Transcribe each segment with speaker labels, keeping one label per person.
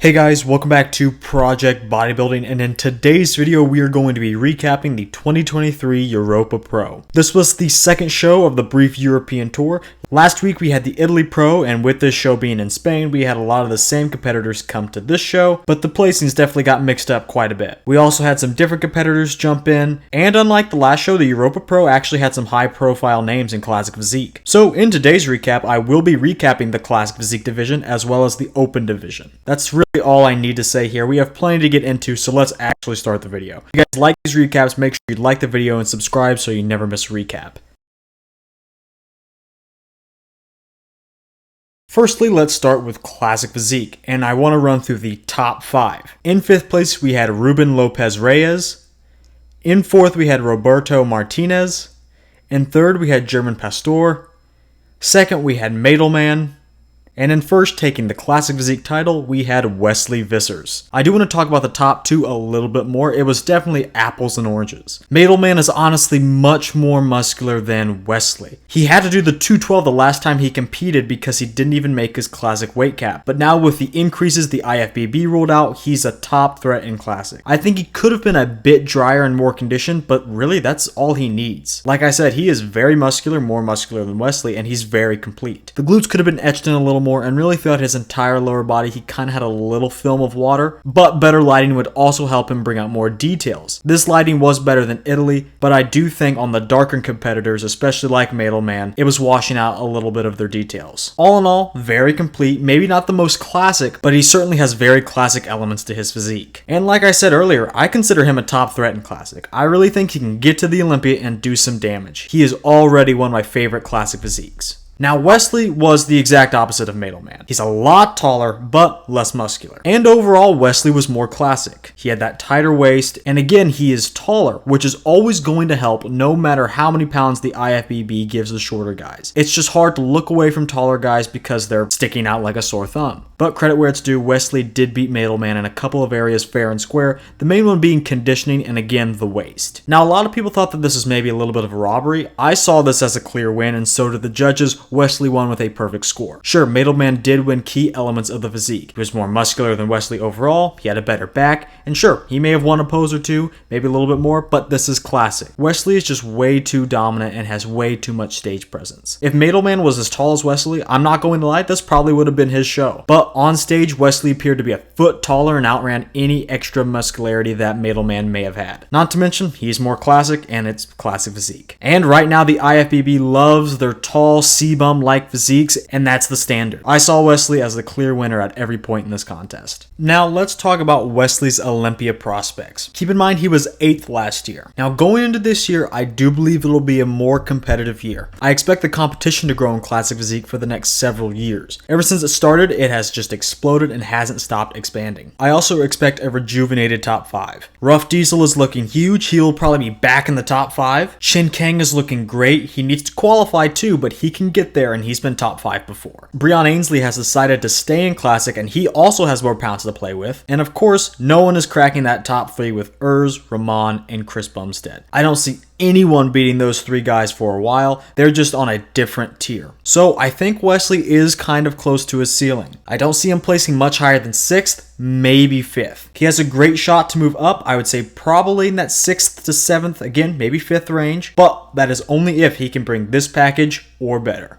Speaker 1: Hey guys, welcome back to Project Bodybuilding, and in today's video we are going to be recapping the 2023 Europa Pro. This was the second show of the brief European tour. Last week we had the Italy Pro, and with this show being in Spain, we had a lot of the same competitors come to this show, but the placings definitely got mixed up quite a bit. We also had some different competitors jump in, and unlike the last show, the Europa Pro actually had some high profile names in Classic Physique. So in today's recap, I will be recapping the Classic Physique division as well as the Open division. That's really all I need to say here. We have plenty to get into, so let's actually start the video. If you guys like these recaps, make sure you like the video and subscribe so you never miss a recap. Firstly, let's start with Classic Physique, and I want to run through the top 5. In 5th place, we had Ruben Lopez Reyes. In 4th, we had Roberto Martinez. In 3rd, we had German Pastor. 2nd, we had Madelman. And in 1st, taking the Classic Physique title, we had Wesley Vissers. I do want to talk about the top 2 a little bit more. It was definitely apples and oranges. Madelman is honestly much more muscular than Wesley. He had to do the 212 the last time he competed because he didn't even make his Classic weight cap. But now with the increases the IFBB rolled out, he's a top threat in Classic. I think he could have been a bit drier and more conditioned, but really that's all he needs. Like I said, he is very muscular, more muscular than Wesley, and he's very complete. The glutes could have been etched in a little more, and really throughout his entire lower body he kind of had a little film of water, but better lighting would also help him bring out more details. This lighting was better than Italy, but I do think on the darker competitors, especially like Madelman, it was washing out a little bit of their details. All in all, very complete, maybe not the most classic, but he certainly has very classic elements to his physique. And like I said earlier, I consider him a top threat in Classic. I really think he can get to the Olympia and do some damage. He is already one of my favorite Classic physiques. Now, Wesley was the exact opposite of Madelman. He's a lot taller, but less muscular. And overall, Wesley was more classic. He had that tighter waist, and again, he is taller, which is always going to help no matter how many pounds the IFBB gives the shorter guys. It's just hard to look away from taller guys because they're sticking out like a sore thumb. But credit where it's due, Wesley did beat Madelman in a couple of areas fair and square, the main one being conditioning and again, the waist. Now, a lot of people thought that this was maybe a little bit of a robbery. I saw this as a clear win, and so did the judges. Wesley won with a perfect score. Sure, Madelman did win key elements of the physique. He was more muscular than Wesley overall, he had a better back, and sure, he may have won a pose or two, maybe a little bit more, but this is Classic. Wesley is just way too dominant and has way too much stage presence. If Madelman was as tall as Wesley, I'm not going to lie, this probably would have been his show. But on stage, Wesley appeared to be a foot taller and outran any extra muscularity that Madelman may have had. Not to mention, he's more classic and it's Classic physique. And right now, the IFBB loves their tall, C-bum-like physiques, and that's the standard. I saw Wesley as the clear winner at every point in this contest. Now, let's talk about Wesley's Olympia prospects. Keep in mind, he was 8th last year. Now, going into this year, I do believe it'll be a more competitive year. I expect the competition to grow in Classic physique for the next several years. Ever since it started, it has just exploded and hasn't stopped expanding. I also expect a rejuvenated top 5. Rough Diesel is looking huge. He'll probably be back in the top 5. Chin Kang is looking great. He needs to qualify too, but he can get there, and he's been top 5 before. Breon Ainsley has decided to stay in Classic, and he also has more pounds to play with. And of course, no one is cracking that top 3 with Urs, Rahman, and Chris Bumstead. I don't see anyone beating those 3 guys for a while. They're just on a different tier. So I think Wesley is kind of close to his ceiling. I don't see him placing much higher than 6th, maybe 5th. He has a great shot to move up. I would say probably in that 6th to 7th, again, maybe 5th range, but that is only if he can bring this package or better.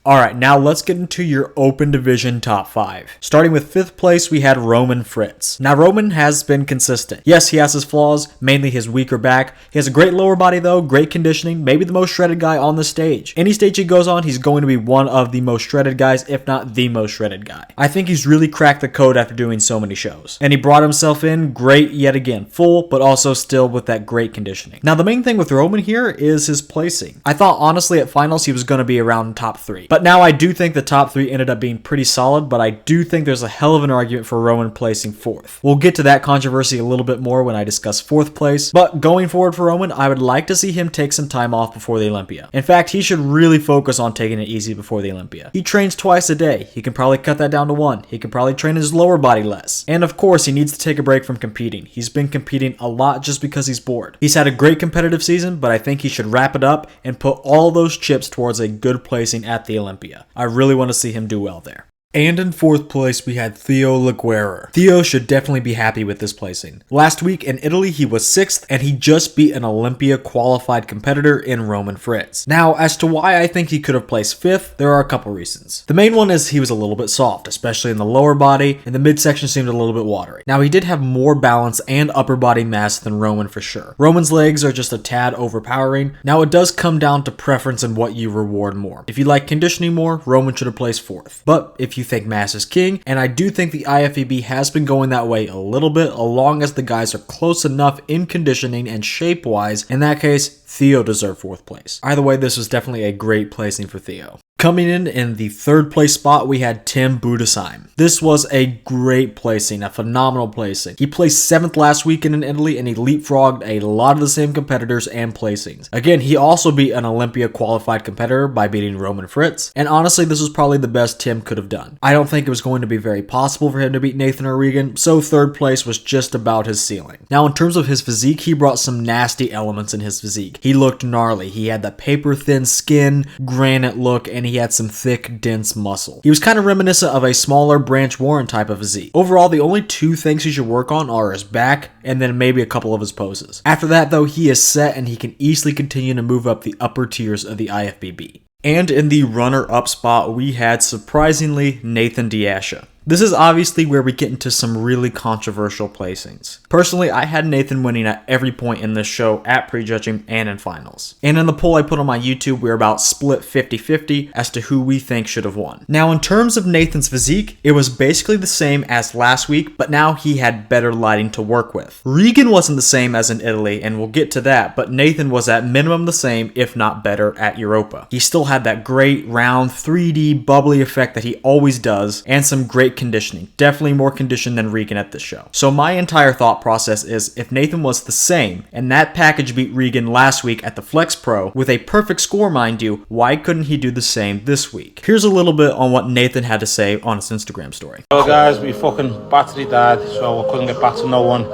Speaker 1: Alright, now let's get into your Open Division top 5. Starting with 5th place, we had Roman Fritz. Now, Roman has been consistent. Yes, he has his flaws, mainly his weaker back. He has a great lower body though, great conditioning, maybe the most shredded guy on the stage. Any stage he goes on, he's going to be one of the most shredded guys, if not the most shredded guy. I think he's really cracked the code after doing so many shows. And he brought himself in great yet again, full, but also still with that great conditioning. Now, the main thing with Roman here is his placing. I thought honestly at finals he was going to be around top 3. But now I do think the top 3 ended up being pretty solid, but I do think there's a hell of an argument for Roman placing 4th. We'll get to that controversy a little bit more when I discuss 4th place, but going forward for Roman, I would like to see him take some time off before the Olympia. In fact, he should really focus on taking it easy before the Olympia. He trains twice a day. He can probably cut that down to 1. He can probably train his lower body less. And of course, he needs to take a break from competing. He's been competing a lot just because he's bored. He's had a great competitive season, but I think he should wrap it up and put all those chips towards a good placing at the Olympia. I really want to see him do well there. And in 4th place, we had Theo Laguerre. Theo should definitely be happy with this placing. Last week in Italy, he was 6th, and he just beat an Olympia qualified competitor in Roman Fritz. Now, as to why I think he could have placed 5th, there are a couple reasons. The main one is he was a little bit soft, especially in the lower body, and the midsection seemed a little bit watery. Now, he did have more balance and upper body mass than Roman for sure. Roman's legs are just a tad overpowering. Now, it does come down to preference and what you reward more. If you like conditioning more, Roman should have placed 4th. But if you think mass is king, and I do think the IFBB has been going that way a little bit, along as the guys are close enough in conditioning and shape-wise, in that case, Theo deserved 4th place. Either way, this was definitely a great placing for Theo. Coming in the 3rd place spot, we had Tim Budesheim. This was a great placing, a phenomenal placing. He placed 7th last weekend in Italy, and he leapfrogged a lot of the same competitors and placings. Again, he also beat an Olympia qualified competitor by beating Roman Fritz, and honestly, this was probably the best Tim could have done. I don't think it was going to be very possible for him to beat Nathan or Regan, so 3rd place was just about his ceiling. Now, in terms of his physique, he brought some nasty elements in his physique. He looked gnarly. He had the paper-thin skin, granite look, and he had some thick, dense muscle. He was kind of reminiscent of a smaller Branch Warren type of physique. Overall, the only 2 things he should work on are his back and then maybe a couple of his poses. After that, though, he is set and he can easily continue to move up the upper tiers of the IFBB. And in the runner-up spot, we had, surprisingly, Nathan Diasha. This is obviously where we get into some really controversial placings. Personally, I had Nathan winning at every point in this show at prejudging and in finals. And in the poll I put on my YouTube, we're about split 50-50 as to who we think should have won. Now, in terms of Nathan's physique, it was basically the same as last week, but now he had better lighting to work with. Regan wasn't the same as in Italy, and we'll get to that, but Nathan was at minimum the same, if not better, at Europa. He still had that great, round, 3D, bubbly effect that he always does, and some great conditioning. Definitely more conditioned than Regan at this show. So my entire thought process is, if Nathan was the same, and that package beat Regan last week at the Flex Pro, with a perfect score mind you, why couldn't he do the same this week? Here's a little bit on what Nathan had to say on his Instagram story.
Speaker 2: Well guys, my fucking battery died, so I couldn't get back to no one,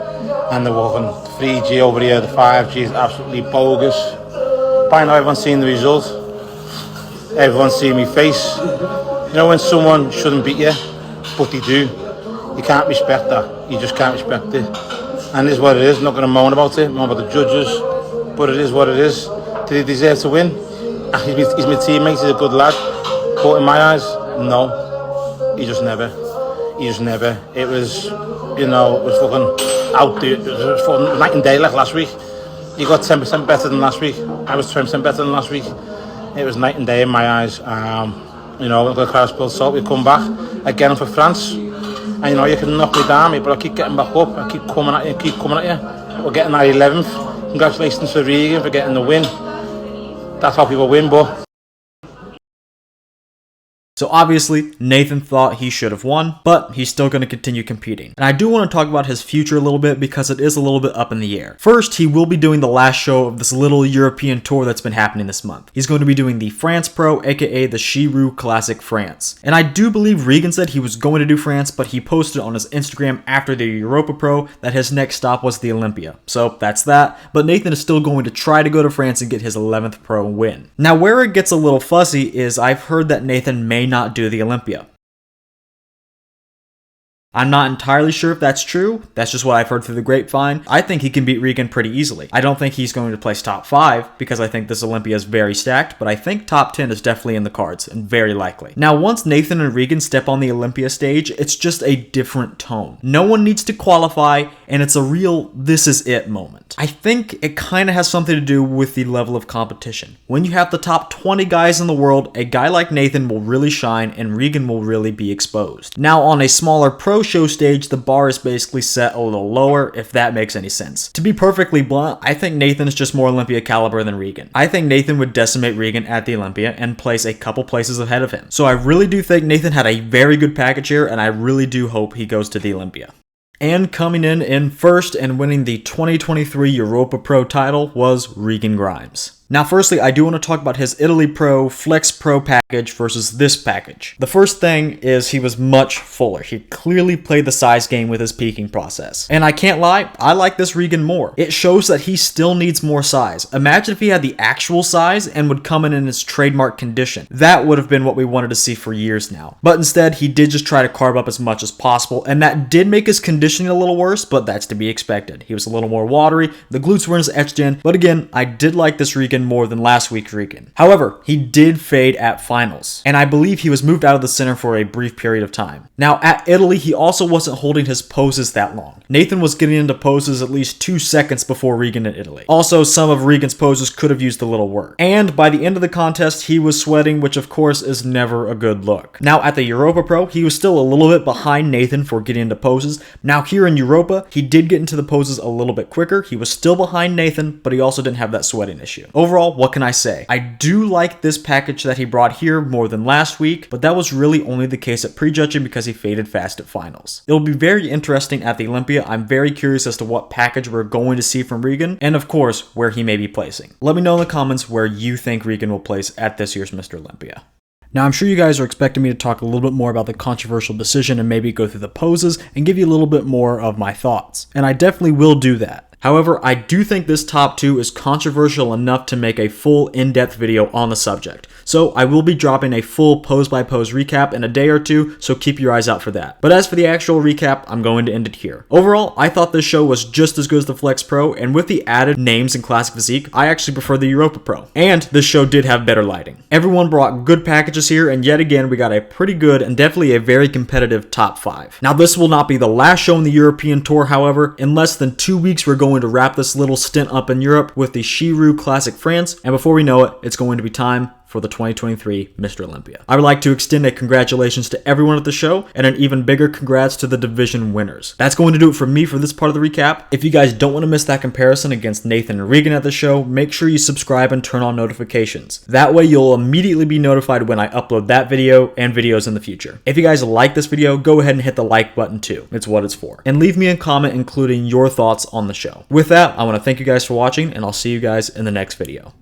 Speaker 2: and the fucking 3G over here, the 5G is absolutely bogus. By now everyone's seen the result, everyone's seen my face. You know when someone shouldn't beat you, but they do, you can't respect that. You just can't respect it. And it is what it is. I'm not going to moan about it, moan about the judges, but it is what it is. Did he deserve to win? He's my teammate, he's a good lad. But in my eyes, no. He just never. It was, you know, it was fucking out there. It was fucking night and day like last week. He got 10% better than last week. I was 20% better than last week. It was night and day in my eyes. You know, I'm going to cry spilled salt. We come back again for France. And you know, you can knock me down, but I keep getting back up. I keep coming at you, We're getting our 11th. Congratulations to Regan for getting the win. That's how people win, but...
Speaker 1: So obviously, Nathan thought he should have won, but he's still going to continue competing. And I do want to talk about his future a little bit because it is a little bit up in the air. First, he will be doing the last show of this little European tour that's been happening this month. He's going to be doing the France Pro, aka the Chiroux Classic France. And I do believe Regan said he was going to do France, but he posted on his Instagram after the Europa Pro that his next stop was the Olympia. So that's that, but Nathan is still going to try to go to France and get his 11th Pro win. Now where it gets a little fuzzy is I've heard that Nathan may not do the Olympia. I'm not entirely sure if that's true. That's just what I've heard through the grapevine. I think he can beat Regan pretty easily. I don't think he's going to place top 5 because I think this Olympia is very stacked, but I think top 10 is definitely in the cards and very likely. Now, once Nathan and Regan step on the Olympia stage, it's just a different tone. No one needs to qualify, and it's a real this is it moment. I think it kind of has something to do with the level of competition. When you have the top 20 guys in the world, a guy like Nathan will really shine and Regan will really be exposed. Now, on a smaller pro show stage, the bar is basically set a little lower, if that makes any sense. To be perfectly blunt, I think Nathan is just more Olympia caliber than Regan. I think Nathan would decimate Regan at the Olympia and place a couple places ahead of him. So I really do think Nathan had a very good package here, and I really do hope he goes to the Olympia. And coming in first and winning the 2023 Europa Pro title was Regan Grimes. Now firstly, I do want to talk about his Italy Pro Flex Pro package versus this package. The first thing is he was much fuller. He clearly played the size game with his peaking process. And I can't lie, I like this Regan more. It shows that he still needs more size. Imagine if he had the actual size and would come in his trademark condition. That would have been what we wanted to see for years now. But instead, he did just try to carb up as much as possible, and that did make his conditioning a little worse, but that's to be expected. He was a little more watery, the glutes weren't as etched in, but again, I did like this Regan more than last week's Regan. However, he did fade at finals, and I believe he was moved out of the center for a brief period of time. Now, at Italy, he also wasn't holding his poses that long. Nathan was getting into poses at least 2 seconds before Regan in Italy. Also, some of Regan's poses could have used a little work. And by the end of the contest, he was sweating, which of course is never a good look. Now, at the Europa Pro, he was still a little bit behind Nathan for getting into poses. Now, here in Europa, he did get into the poses a little bit quicker. He was still behind Nathan, but he also didn't have that sweating issue. Overall, what can I say? I do like this package that he brought here more than last week, but that was really only the case at prejudging because he faded fast at finals. It'll be very interesting at the Olympia. I'm very curious as to what package we're going to see from Regan, and of course, where he may be placing. Let me know in the comments where you think Regan will place at this year's Mr. Olympia. Now, I'm sure you guys are expecting me to talk a little bit more about the controversial decision and maybe go through the poses and give you a little bit more of my thoughts. And I definitely will do that. However, I do think this top 2 is controversial enough to make a full in-depth video on the subject. So I will be dropping a full pose-by-pose recap in a day or two, so keep your eyes out for that. But as for the actual recap, I'm going to end it here. Overall, I thought this show was just as good as the Flex Pro, and with the added names in Classic Physique, I actually prefer the Europa Pro. And this show did have better lighting. Everyone brought good packages here, and yet again, we got a pretty good and definitely a very competitive top 5. Now, this will not be the last show in the European tour, however. In less than 2 weeks, we're going to wrap this little stint up in Europe with the Chiru Classic France, and before we know it, it's going to be time for the 2023 Mr. Olympia. I would like to extend a congratulations to everyone at the show, and an even bigger congrats to the division winners. That's going to do it for me for this part of the recap. If you guys don't want to miss that comparison against Nathan and Regan at the show, make sure you subscribe and turn on notifications. That way you'll immediately be notified when I upload that video and videos in the future. If you guys like this video, go ahead and hit the like button too. It's what it's for. And leave me a comment including your thoughts on the show. With that, I want to thank you guys for watching, and I'll see you guys in the next video.